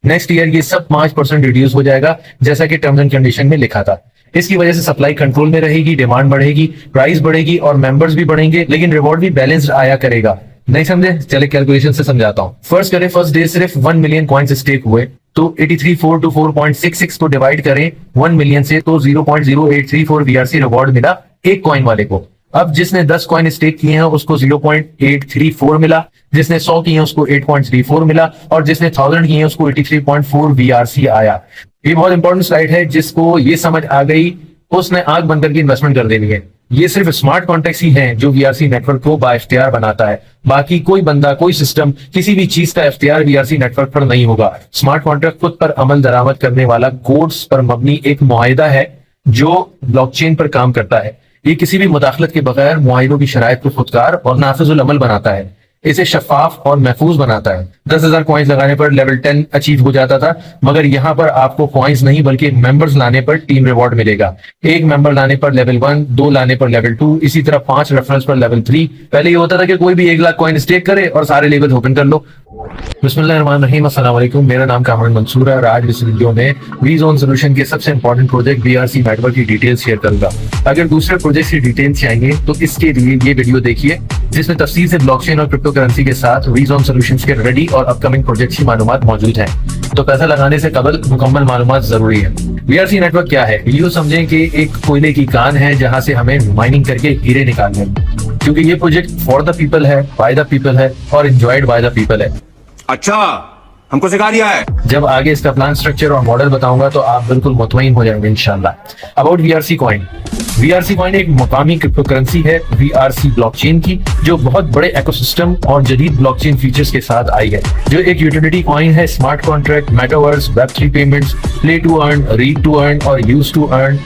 Next year ये सब 5% reduce हो जाएगा, जैसा कि टर्म्स एंड कंडीशन में लिखा था। इसकी वजह से सप्लाई कंट्रोल में रहेगी, डिमांड बढ़ेगी, प्राइस बढ़ेगी और मेंबर्स भी बढ़ेंगे, लेकिन रिवॉर्ड भी बैलेंस्ड आया करेगा। नहीं समझे? चले कैलकुलेशन से समझाता हूँ। फर्स्ट डे सिर्फ 1 मिलियन कॉइन्स स्टेक हुए, तो 83,424.66 को डिवाइड करें 1 मिलियन से, तो 0.0834 VRC रिवॉर्ड मिला एक कॉइन वाले को। अब जिसने 10 कॉइन स्टेक किए हैं उसको 0.834 मिला, जिसने 100 किए हैं उसको 8.34 मिला, और जिसने 1000 किए हैं उसको 83.4 VRC आया। ये बहुत इंपॉर्टेंट स्लाइड है, जिसको ये समझ आ गई उसने आंख बंद करके इन्वेस्टमेंट कर देनी है। ये सिर्फ स्मार्ट कॉन्ट्रैक्ट्स ही हैं जो VRC नेटवर्क को बाइख्तियार बनाता है। बाकी कोई बंदा, कोई सिस्टम, किसी भी चीज का इख्तियार VRC नेटवर्क पर नहीं होगा। स्मार्ट कॉन्ट्रैक्ट खुद पर अमल दरामद करने वाला कोड्स पर मबनी एक मुआहिदा है जो ब्लॉकचेन पर काम करता है। ये किसी भी मुदाखलत के बगैर मुआहिदों की शराइत को खुदकार और नाफिजुल अमल बनाता है। इसे शफाफ और महफूज बनाता है। 10,000 कॉइन्स लगाने पर लेवल 10 अचीव हो जाता था, मगर यहाँ पर आपको कॉइन्स नहीं बल्कि मेंबर्स लाने पर टीम रिवॉर्ड मिलेगा। एक मेंबर लाने पर लेवल 1, 2 लाने पर लेवल 2, इसी तरह 5 रेफरेंस पर लेवल 3। पहले ये होता था कि कोई भी 1 लाख कॉइन स्टेक करे और सारे लेवल ओपन कर लो। बिस्मिल्लाहिर्रहमानिर्रहीम, अस्सलाम वालेकुम। मेरा नाम कामरान मंसूर है और आज इस वीडियो में वीजोन सॉल्यूशन के सबसे इंपॉर्टेंट प्रोजेक्ट VRC नेटवर्क की डिटेल्स शेयर करूंगा। अगर दूसरे प्रोजेक्ट की डिटेल्स चाहिए तो इसके लिए ये वीडियो देखिए, जिसमें तफसील से ब्लॉकचेन और क्रिप्टो करेंसी के साथ वीजोन सॉल्यूशंस के रेडी और अपकमिंग प्रोजेक्ट्स की मालूमात मौजूद है। तो पैसा लगाने से कबल मुकम्मल मालूमात जरूरी है। VRC नेटवर्क क्या है? यूं समझें कि एक कोयले की कान है जहां से हमें माइनिंग करके हीरे निकालने हैं, क्योंकि ये प्रोजेक्ट फॉर द पीपल है, बाय द पीपल है और एंजॉयड बाय द पीपल है। अच्छा, हमको सिखा दिया है। जब आगे इसका प्लान, स्ट्रक्चर और मॉडल बताऊंगा तो आप बिल्कुल मुतमईन हो जाएंगे इंशाल्लाह। About VRC coin. VRC coin एक मुकामी क्रिप्टो करेंसी है VRC ब्लॉकचेन की, जो बहुत बड़े इकोसिस्टम और जदीद ब्लॉकचेन फीचर्स के साथ आई है। जो एक यूटिलिटी कॉइन है, smart contract, metaverse, web3 payments, play to earn, read to earn और यूज टू अर्न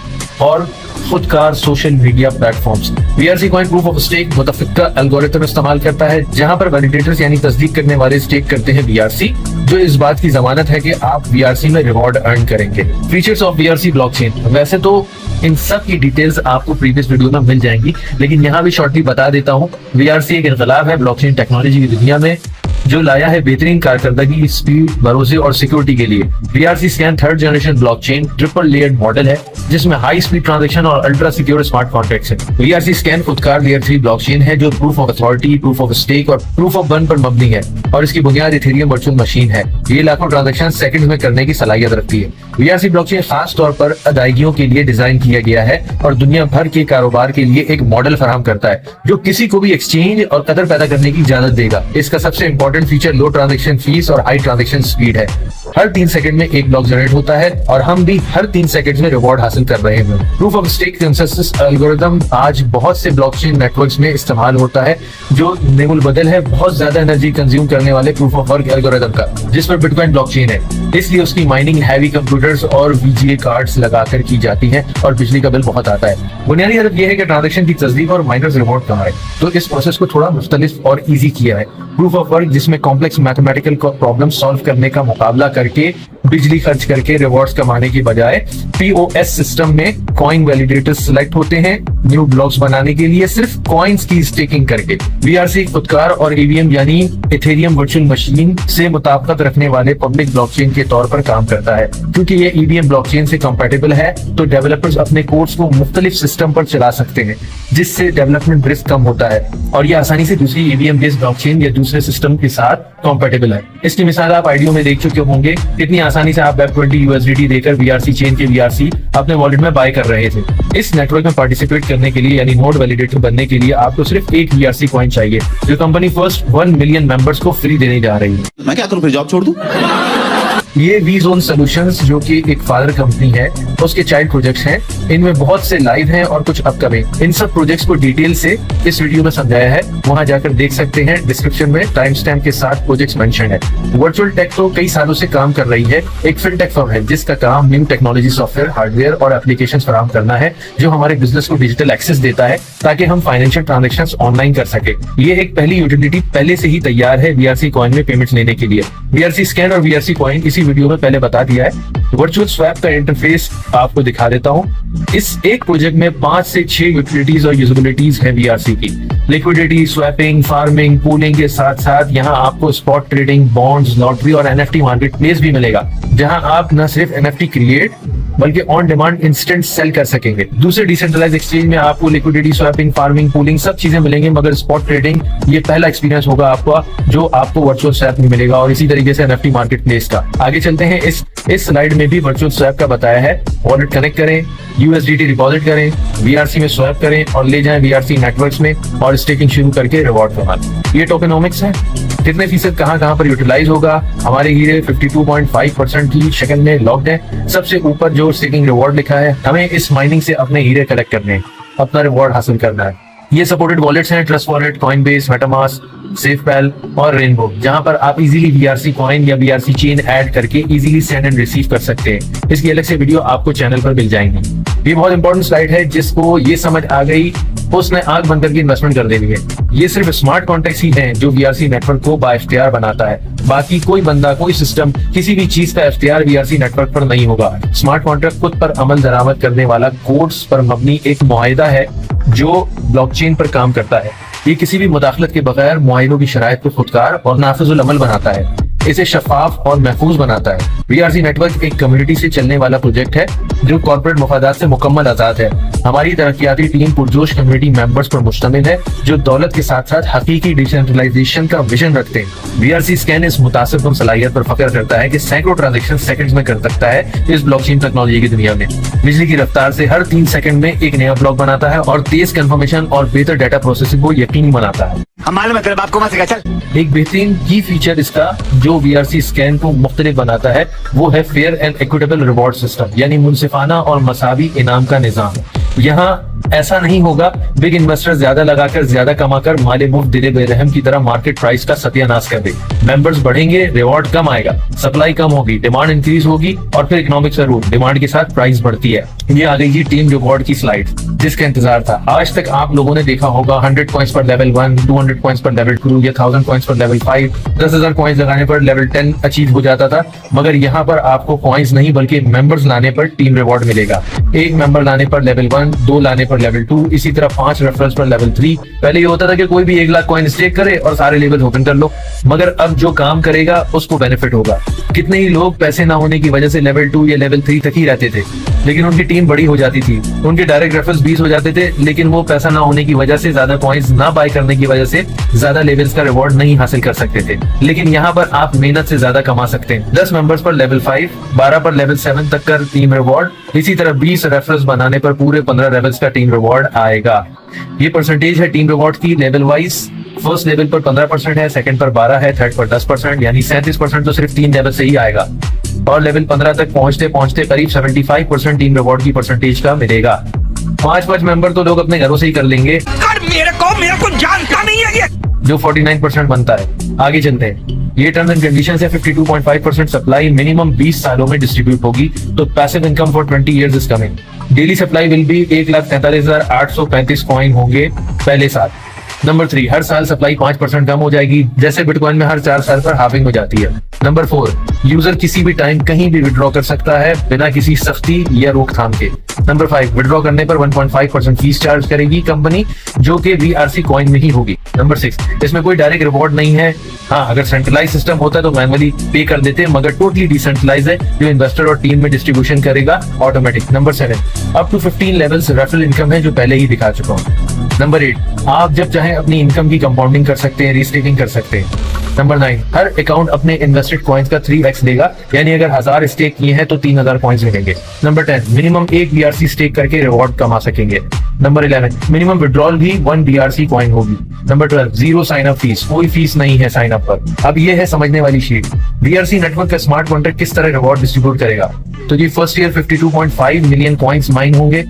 और खुदकार social media platforms. VRC coin proof of stake मुतफिका एल्गोरिथम इस्तेमाल करता है, जहां पर वैलिडेटर्स यानी तस्दीक करने वाले स्टेक करते हैं VRC, जो इस बात की जमानत है कि आप VRC में रिवॉर्ड अर्न करेंगे। Features of VRC blockchain. वैसे तो इन सब की डिटेल्स आपको प्रीवियस वीडियो में मिल जाएंगी, लेकिन यहाँ भी शॉर्टली बता देता हूँ। VRC एक इनकलाब है ब्लॉकचेन टेक्नोलॉजी की दुनिया में, जो लाया है बेहतरीन कारकर्दगी, स्पीड, भरोसे और सिक्योरिटी के लिए। VRC scan 3rd generation blockchain triple layered model है, जिसमें हाई स्पीड ट्रांजैक्शन और अल्ट्रा सिक्योर स्मार्ट कॉन्ट्रैक्ट्स है। VRC स्कैन खुदकार लेयर 3 ब्लॉकचेन है, जो proof of authority, proof of stake और प्रूफ ऑफ बर्न पर मबनी है, और इसकी बुनियाद इथेरियम वर्चुअल मशीन है। ये लाखों ट्रांजैक्शन सेकंड्स में करने की सलाहियत रखती है। VRC ब्लॉकचेन खास तौर पर अदायगियों के लिए डिजाइन किया गया है और दुनिया भर के कारोबार के लिए एक मॉडल फराहम करता है, जो किसी को भी एक्सचेंज और कदर पैदा करने की इजाजत देगा। इसका सबसे इंपॉर्टेंट फीचर लो ट्रांजैक्शन फीस और हाई ट्रांजैक्शन स्पीड है। हर 3 सेकंड में एक ब्लॉक जनरेट होता है और हम भी हर 3 सेकंड में रिवॉर्ड हासिल कर रहे हैं। Proof of stake consensus algorithm आज बहुत से ब्लॉकचेन नेटवर्क्स में इस्तेमाल होता है, जो नेमुल बदल है बहुत ज्यादा एनर्जी कंज्यूम करने वाले प्रूफ ऑफ वर्क एल्गोरिथम का, जिस पर बिटकॉइन ब्लॉकचेन है। इसलिए उसकी माइनिंग हैवी कंप्यूटर्स और VGA कार्ड्स लगाकर की जाती है और बिजली का बिल बहुत आता है। बुनियादी हदफ यह है कि ट्रांजैक्शन की तस्दीक और माइनर्स रिवॉर्ड कमाए, तो इस प्रोसेस को थोड़ा मुख्तलिफ और ईजी किया है। प्रूफ ऑफ वर्क, जिसमें कॉम्प्लेक्स मैथमेटिकल प्रॉब्लम सॉल्व करने का मुकाबला करके बिजली खर्च करके रिवॉर्ड्स कमाने की बजाय POS सिस्टम में कॉइन वैलिडेटर्स सिलेक्ट होते हैं न्यू ब्लॉक्स बनाने के लिए, सिर्फ कॉइन्स की स्टेकिंग करके। VRC खुदकार और EVM यानी इथेरियम वर्चुअल मशीन से मुताबिकत रखने वाले पब्लिक ब्लॉकचेन के तौर पर काम करता है। क्योंकि ये EVM ब्लॉकचेन से कंपैटिबल है, तो डेवलपर्स अपने कोड्स को मुख्तलिफ सिस्टम पर चला सकते हैं, जिससे डेवलपमेंट रिस्क कम होता है और ये आसानी से दूसरी EVM बेस्ड ब्लॉकचेन या दूसरे सिस्टम के साथ कंपैटिबल है। इसकी मिसाल आप आईडियो में देख चुके होंगे, कितनी आसानी से आप Web20 USDT देकर VRC चेन के VRC अपने वॉलेट में बाय कर रहे थे। इस नेटवर्क में पार्टिसिपेट करने के लिए यानी नोड वैलिडेटर बनने के लिए आपको सिर्फ एक VRC कॉइन चाहिए, जो कंपनी फर्स्ट 1 मिलियन मेंबर्स को फ्री देने जा रही है। मैं क्या करूं, फिर जॉब छोड़ दूं? ये वीजोन सॉल्यूशंस, जो कि एक फादर कंपनी है, उसके चाइल्ड प्रोजेक्ट्स हैं। इनमें बहुत से लाइव हैं और कुछ अपकमिंग। इन सब प्रोजेक्ट्स को डिटेल से इस वीडियो में समझाया है, वहां जाकर देख सकते हैं। डिस्क्रिप्शन में टाइम स्टैम्प के साथ प्रोजेक्ट्स मेंशन है। वर्चुअल टेक तो कई सालों से काम कर रही है, एक फिनटेक फर्म है जिसका काम न्यू टेक्नोलॉजी, सॉफ्टवेयर, हार्डवेयर और एप्लीकेशंस फराहम करना है, जो हमारे बिजनेस को डिजिटल एक्सेस देता है ताकि हम फाइनेंशियल ट्रांजैक्शंस ऑनलाइन कर सके। ये एक पहली यूटिलिटी पहले से ही तैयार है VRC कॉइन में पेमेंट्स लेने के लिए। VRC स्कैन और VRC कॉइन इसी वीडियो में पहले बता दिया है। वर्चुअल स्वैप का इंटरफेस आपको दिखा देता हूँ। इस एक प्रोजेक्ट में 5 से 6 यूटिलिटीज और यूजिबिलिटीज है वीआरसी की। लिक्विडिटी, स्वैपिंग, फार्मिंग, पूलिंग के साथ साथ यहाँ आपको स्पॉट ट्रेडिंग, बॉन्ड्स, लॉटरी और एनएफटी मार्केट प्लेस भी मिलेगा, जहां आप न सिर्फ एनएफटी क्रिएट बल्कि ऑन डिमांड इंस्टेंट सेल कर सकेंगे। दूसरे डिसेंट्रलाइज एक्सचेंज में आपको लिक्विडिटी, स्वैपिंग, फार्मिंग, पूलिंग सब चीजें मिलेंगे, मगर स्पॉट ट्रेडिंग ये पहला एक्सपीरियंस होगा आपका जो आपको वर्चुअल स्वैप में मिलेगा, और इसी तरीके से एनएफटी मार्केट प्लेस का। आगे चलते हैं, इस स्लाइड में भी वर्चुअल स्वैप का बताया है। वॉलेट कनेक्ट करें, यूएसडीटी डिपॉजिट करें, वीआरसी में स्वैप करें और ले जाएं वीआरसी नेटवर्क्स में और स्टेकिंग शुरू करके रिवॉर्ड कमाएं। ये टोकेनोमिक्स है। कितने फीसद कहां पर यूटिलाइज होगा? हमारे हीरे 52.5% की शक्ल में लॉक्ड है। सबसे ऊपर जो स्टेकिंग रिवॉर्ड लिखा है, हमें इस माइनिंग से अपने हीरे कलेक्ट करने हैं, अपना रिवॉर्ड हासिल करना है। ये सपोर्टेड वॉलेट्स हैं, ट्रस्ट वॉलेट, कॉइनबेस, मेटामास्क, सेफपैल और रेनबो, जहां पर आप इजीली वीआरसी कॉइन या वीआरसी चेन ऐड करके इजीली सेंड एंड रिसीव कर सकते हैं। इसकी अलग से वीडियो आपको चैनल पर मिल जाएंगी। ये बहुत इंपॉर्टेंट स्लाइड है, जिसको ये समझ आ गई उसने आंख बंद करके इन्वेस्टमेंट कर देनी है। ये सिर्फ स्मार्ट कॉन्ट्रैक्ट्स ही हैं जो वीआरसी नेटवर्क को बाइख्तियार बनाता है। बाकी कोई बंदा, कोई सिस्टम, किसी भी चीज का इख्तियार वीआरसी नेटवर्क पर नहीं होगा। स्मार्ट कॉन्ट्रैक्ट खुद पर अमल दरामद करने वाला कोड्स पर मबनी एक मुआहिदा है जो ब्लॉकचेन पर काम करता है। ये किसी भी मुदाखलत के बगैर मुआहिदों की शराइत को खुदकार और नाफिजुल अमल बनाता है, इसे शफाफ और महफूज बनाता है। वीआरसी नेटवर्क एक कम्युनिटी से चलने वाला प्रोजेक्ट है जो कॉर्पोरेट मफादात से मुकम्मल आजाद है। हमारी तरक्याती टीम पुरजोश कम्युनिटी मेंबर्स पर मुश्तमिल है जो दौलत के साथ साथ हकीकी डिसेंट्रलाइजेशन का विजन रखते हैं। वीआरसी स्कैन इस मुतासिर सलाहियत पर फख्र करता है कि सैकड़ों ट्रांजेक्शन सेकंड्स में कर सकता है इस ब्लॉकचेन टेक्नोलॉजी की दुनिया में। बिजली की रफ्तार से हर 3 सेकंड में एक नया ब्लॉक बनाता है और तेज कंफर्मेशन और बेहतर डाटा प्रोसेसिंग को यकीनी बनाता है। एक बेहतरीन की फीचर इसका जो वीआरसी स्कैन को मुख्तलिफ बनाता है वो है fair and equitable reward system, यानी मुनसिफाना और मसावी इनाम का निजाम। यहाँ ऐसा नहीं होगा बिग इन्वेस्टर ज्यादा लगाकर ज्यादा कमाकर माले मुफ्त दिले बेरहम की तरह मार्केट प्राइस का सत्यानाश कर दे। मेंबर्स बढ़ेंगे, रिवॉर्ड कम आएगा, सप्लाई कम होगी, डिमांड इंक्रीज होगी और फिर इकोनॉमिक्स का रूल, डिमांड के साथ प्राइस बढ़ती है। ये आ गई टीम रिवॉर्ड की स्लाइड जिसका इंतजार था। आज तक आप लोगों ने देखा होगा 100 पॉइंट्स पर लेवल 1, 200 पॉइंट्स पर लेवल 2 या 1000 पॉइंट्स पर लेवल 5, 10,000 पॉइंट्स लगाने पर लेवल 10 अचीव हो जाता था। मगर यहाँ पर आपको पॉइंट्स नहीं बल्कि मेंबर्स लाने पर टीम रिवॉर्ड मिलेगा। एक मेंबर लाने पर लेवल 1, 2 लाने पर लेवल 2, इसी तरह 5 रेफरल्स पर लेवल 3। पहले ये होता था कि कोई भी 1 लाख कॉइन स्टेक करे और सारे लेवल ओपन कर लो, मगर अब जो काम करेगा उसको बेनिफिट होगा। कितने ही लोग पैसे ना होने की वजह से लेवल 2 या लेवल 3 तक ही रहते थे, लेकिन उनकी टीम बड़ी हो जाती थी, उनके डायरेक्ट रेफरल्स 20 हो जाते थे, लेकिन वो पैसा ना होने की वजह से, ज्यादा कॉइन्स ना बाय करने की वजह से ज्यादा लेवल्स का रिवॉर्ड नहीं हासिल कर सकते थे। लेकिन यहाँ पर आप मेहनत से ज्यादा कमा सकते हैं। 10 मेंबर्स पर लेवल 5, 12 पर लेवल 7 तक का टीम रिवॉर्ड, इसी तरह 20 रेफरल्स बनाने पर पूरे 15 लेवल्स का टीम रिवॉर्ड आएगा। ये परसेंटेज है टीम रिवॉर्ड की लेवल वाइज। फर्स्ट लेवल पर 15% है, सेकंड पर 12 है, थर्ड पर 10%, यानी 37% तो सिर्फ 3 लेवल से ही आएगा। और लेवल 15 तक पहुंचते पहुंचते करीब 75% टीम रिवॉर्ड की परसेंटेज का मिलेगा। 5 मेंबर तो लोग अपने घरों से ही कर लेंगे, मेरे को जानता नहीं है ये। जो 49% बनता है। आगे चलते हैं, ये टर्म्स एंड कंडीशंस है। 52.5% सप्लाई मिनिमम 20 सालों में डिस्ट्रीब्यूट होगी, तो passive income for 20 years is coming. Daily supply will be 1,43,835 coin होंगे पहले साल। नंबर 3, हर साल सप्लाई 5% कम हो जाएगी, जैसे बिटकॉइन में हर 4 साल पर हाफिंग हो जाती है। नंबर 4, यूजर किसी भी टाइम कहीं भी विड्रॉ कर सकता है बिना किसी सख्ती या रोकथाम के। नंबर 5, विड्रॉ करने पर 1.5% फीस चार्ज करेगी कंपनी, जो कि वीआरसी कॉइन में ही होगी। नंबर 6, इसमें कोई डायरेक्ट रिवॉर्ड नहीं है। हाँ, अगर सेंट्रलाइज सिस्टम होता तो मैनुअली पे कर देते, मगर टोटली डिसेंट्रलाइज है जो इन्वेस्टर और टीम में डिस्ट्रीब्यूशन करेगा automatic. Number 7, up to 15 levels referral income है जो पहले ही दिखा चुका हूँ। नंबर 8, आप जब चाहे अपनी इनकम की कंपाउंडिंग कर सकते हैं, रीस्टेकिंग कर सकते हैं। नंबर 9, हर अकाउंट अपने इन्वेस्टेड कॉइन्स का 3x देगा, यानी अगर 1000 स्टेक किए हैं तो 3000 कॉइन्स मिलेंगे। नंबर 10, मिनिमम 1 बीआरसी स्टेक करके रिवॉर्ड कमा सकेंगे। नंबर 11, मिनिमम विड्रॉल भी 1 बीआरसी कॉइन होगी। नंबर 12, 0 साइन अप फीस, कोई फीस नहीं है साइन अप पर। अब ये है समझने वाली शीट। बीआरसी नेटवर्क का स्मार्ट कॉन्ट्रैक्ट किस तरह रिवॉर्ड डिस्ट्रीब्यूट करेगा। तो जी first year 52.5 million coins mine होंगे,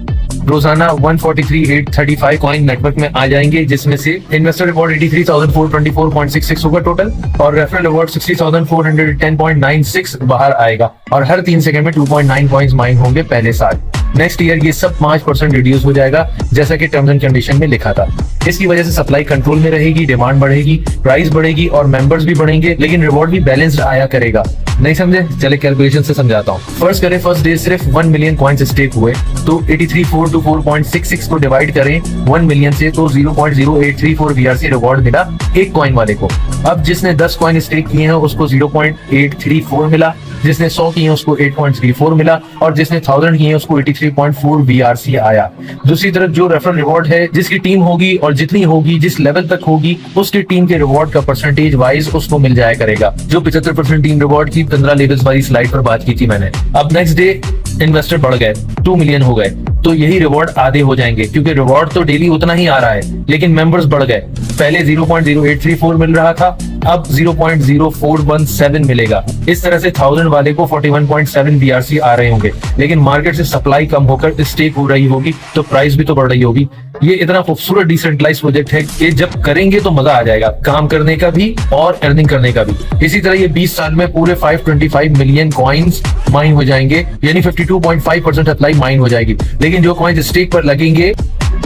रोजाना 143,835 कॉइन नेटवर्क में आ जाएंगे, जिसमें से इन्वेस्टर रिवॉर्ड 83,424.66 होगा टोटल, और रेफरल रिवॉर्ड 60,410.96 बाहर आएगा, और हर 3 सेकंड में 2.9 कॉइन्स माइन होंगे पहले साल। नेक्स्ट ईयर ये सब 5% रिड्यूस हो जाएगा, जैसा कि टर्म्स एंड कंडीशन में लिखा था। इसकी वजह से सप्लाई कंट्रोल में रहेगी, डिमांड बढ़ेगी, प्राइस बढ़ेगी और मेंबर्स भी बढ़ेंगे, लेकिन रिवॉर्ड भी बैलेंस्ड आया करेगा। नहीं समझे? चले कैलकुलेशन से समझाता हूँ। फर्स्ट करें, फर्स्ट डे सिर्फ 1 मिलियन कॉइन्स स्टेक हुए, तो 83,424.66 को डिवाइड करें 1 मिलियन से, तो 0.0834 VRC रिवॉर्ड मिला एक कॉइन वाले को। अब जिसने 10 कॉइन स्टेक किए हैं उसको 0.834 मिला, जिसने 100 किए हैं उसको 8.34 मिला, और जिसने 1000 किए हैं उसको 83.4 VRC आया। दूसरी तरफ जो रेफरल रिवॉर्ड है, जिसकी टीम होगी और जितनी होगी, जिस लेवल तक होगी, उसकी टीम के रिवॉर्ड का परसेंटेज वाइज उसको मिल जाया करेगा। जो 75% टीम रिवॉर्ड की 15 लेवल्स वाली स्लाइड पर बात की थी मैंने। अब नेक्स्ट डे इन्वेस्टर बढ़ गए, 2 मिलियन हो गए, तो यही रिवॉर्ड आधे हो जाएंगे, क्योंकि रिवॉर्ड तो डेली उतना ही आ रहा है, लेकिन मेंबर्स बढ़ गए। पहले 0.0834 मिल रहा था, अब 0.0417 मिलेगा। इस तरह से 1000 वाले को 41.7 VRC आ रहे होंगे, लेकिन मार्केट से सप्लाई कम होकर स्टेक हो रही होगी, तो प्राइस भी तो बढ़ रही होगी। ये इतना खूबसूरत डिसेंट्रलाइज प्रोजेक्ट है कि जब करेंगे तो मजा आ जाएगा, काम करने का भी और अर्निंग करने का भी। इसी तरह ये 20 साल में पूरे 525 मिलियन कॉइन्स माइन हो जाएंगे, यानी 52.5% सप्लाई माइन हो जाएगी। लेकिन जो कॉइन्स स्टेक पर लगेंगे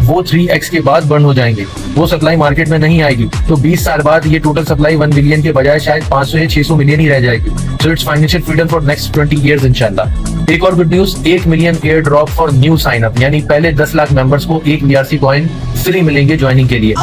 वो 3x के बाद बर्न हो जाएंगे, वो सप्लाई मार्केट में नहीं आएगी। तो 20 साल बाद ये टोटल सप्लाई 1 मिलियन के बजाय शायद 500 या 600 मिलियन ही रह जाएगी। So it's financial freedom for next 20 years इंशाल्लाह। एक और good news, 1 million airdrop for new sign up, यानी पहले 10 लाख मेंबर्स को 1 VRC कॉइन फ्री मिलेंगे ज्वाइनिंग के लिए।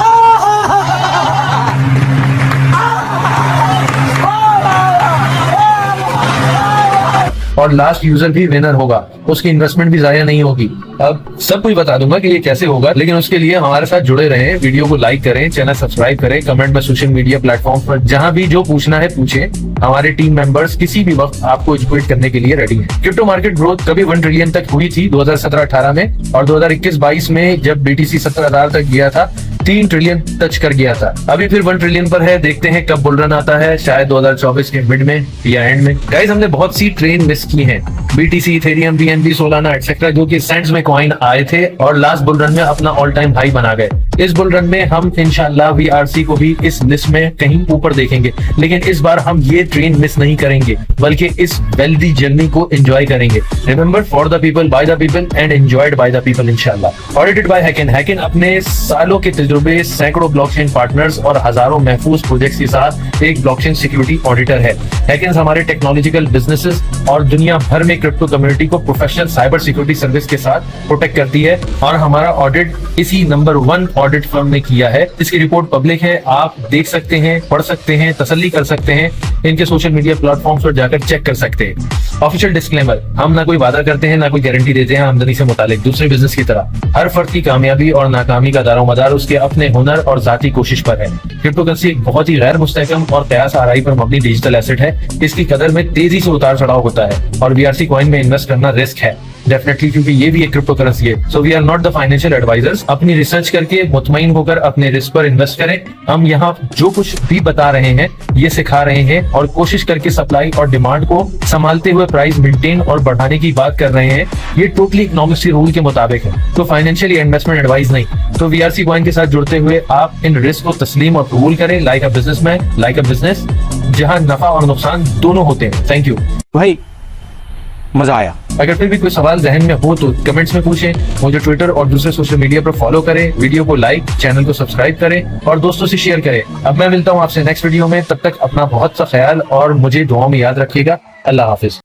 और लास्ट यूजर भी विनर होगा, उसकी इन्वेस्टमेंट भी जाया नहीं होगी। अब सब कुछ बता दूंगा कि ये कैसे होगा, लेकिन उसके लिए हमारे साथ जुड़े रहें, वीडियो को लाइक करें, चैनल सब्सक्राइब करें, कमेंट में सोशल मीडिया प्लेटफॉर्म पर जहां भी जो पूछना है पूछें। हमारे टीम मेंबर्स किसी भी वक्त आपको एजुकेट करने के लिए रेडी हैं। क्रिप्टो मार्केट ग्रोथ कभी 1 ट्रिलियन तक हुई थी 2017-18 में, और 2021-22 में जब BTC 70,000 तक गया था 3 ट्रिलियन टच कर गया था। अभी फिर 1 ट्रिलियन पर है, देखते हैं कब बुल रन आता है, शायद 2024 के मिड में या एंड में। गाइस, हमने बहुत सी ट्रेन मिस की हैं, BTC, Ethereum, BNB, Solana etcetera, जो कि सेंट्स में कॉइन आए थे और लास्ट बुल रन में अपना ऑल टाइम हाई बना गए। इस बुल रन में हम इंशाल्लाह VRC को भी इस लिस्ट में कहीं ऊपर देखेंगे, लेकिन इस बार हम ये ट्रेन मिस नहीं करेंगे, बल्कि इस वेल्दी जर्नी को एंजॉय करेंगे। Remember, for the people, by the people and enjoyed by the people इंशाल्लाह। Audited by Hacken. हैकन अपने सालों के तजुर्बे, सैकड़ों ब्लॉकचेन पार्टनर्स और हजारों महफूज प्रोजेक्ट्स के साथ एक ब्लॉकचेन सिक्योरिटी ऑडिटर है। हैकन हमारे टेक्नोलॉजिकल बिजनेसेस और दुनिया भर में क्रिप्टो कम्युनिटी को प्रोफेशनल साइबर सिक्योरिटी सर्विस के साथ प्रोटेक्ट करती है, और हमारा ऑडिट इसी नंबर 1 ऑडिट फर्म ने किया है। इसकी रिपोर्ट पब्लिक है, आप देख सकते हैं, पढ़ सकते हैं, तसल्ली कर सकते हैं, इनके सोशल मीडिया प्लेटफॉर्म्स पर जाकर चेक कर सकते हैं। ऑफिशियल डिस्क्लेमर, हम ना कोई वादा करते हैं, ना कोई गारंटी देते हैं आमदनी से मुतालिक, दूसरे बिजनेस की तरह। हर फर्द की कामयाबी और नाकामी का दारोमदार उसके अपने हुनर और जाती कोशिश पर है। क्रिप्टो करेंसी एक बहुत ही गैर मुस्तहकम और कयास आराई पर मबनी डिजिटल एसेट है। इसकी कदर में तेजी से उतार चढ़ाव होता है, और VRC कॉइन में इन्वेस्ट करना रिस्क है डेफिनेटली, क्योंकि ये भी एक क्रिप्टो करेंसी है। So we are not the financial advisors. अपनी रिसर्च करके मुतमईन होकर अपने रिस्क पर इन्वेस्ट करें। हम यहाँ जो कुछ भी बता रहे हैं ये सिखा रहे हैं, और कोशिश करके सप्लाई और डिमांड को संभालते हुए प्राइस मेंटेन और बढ़ाने की बात कर रहे हैं। ये टोटली इकोनॉमिक्स के रूल के मुताबिक है, तो फाइनेंशियल इन्वेस्टमेंट एडवाइस नहीं। तो VRC कॉइन के साथ जुड़ते हुए आप इन रिस्क को तस्लीम और कबूल करें, like a businessman, like a business, जहां नफा और नुकसान दोनों होते हैं। थैंक यू भाई, मजा आया। अगर फिर भी कोई सवाल जहन में हो तो कमेंट्स में पूछें। मुझे ट्विटर और दूसरे सोशल मीडिया पर फॉलो करें, वीडियो को लाइक, चैनल को सब्सक्राइब करें और दोस्तों से शेयर करें। अब मैं मिलता हूं आपसे नेक्स्ट वीडियो में, तब तक अपना बहुत सा ख्याल और मुझे दुआओं में याद रखिएगा। अल्लाह हाफिज।